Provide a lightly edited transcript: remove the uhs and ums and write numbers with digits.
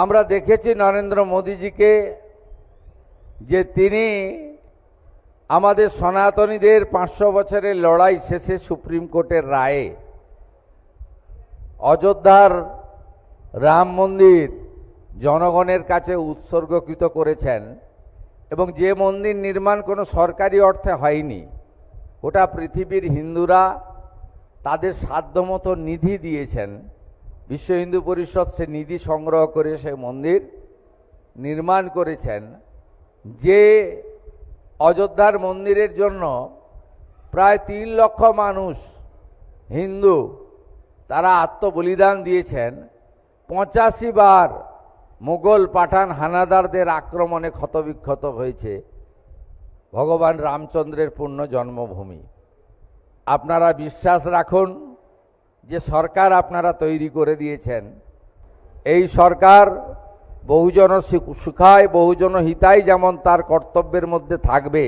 আমরা দেখেছি নরেন্দ্র মোদীজিকে যে তিনি আমাদের সনাতনীদের 500 বছরের লড়াই শেষে সুপ্রিম কোর্টের রায়ে অযোধ্যার রাম মন্দির জনগণের কাছে উৎসর্গকৃত করেছেন এবং যে মন্দির নির্মাণ কোনো সরকারি অর্থে হয়নি, গোটা পৃথিবীর হিন্দুরা তাদের সাধ্যমতো নিধি দিয়েছেন। বিশ্ব হিন্দু পরিষদ সে নিধি সংগ্রহ করে সে মন্দির নির্মাণ করেছেন। যে অযোধ্যার মন্দিরের জন্য প্রায় 3 লক্ষ মানুষ হিন্দু তারা আত্মবলিদান দিয়েছেন, 85 বার মুঘল পাঠান হানাদারদের আক্রমণে ক্ষতবিক্ষত হয়েছে ভগবান রামচন্দ্রের পূর্ণ জন্মভূমি। আপনারা বিশ্বাস রাখুন যে সরকার আপনারা তৈরি করে দিয়েছেন, এই সরকার বহুজন সুখায় বহুজন হিতায় যেমন তার কর্তব্যের মধ্যে থাকবে,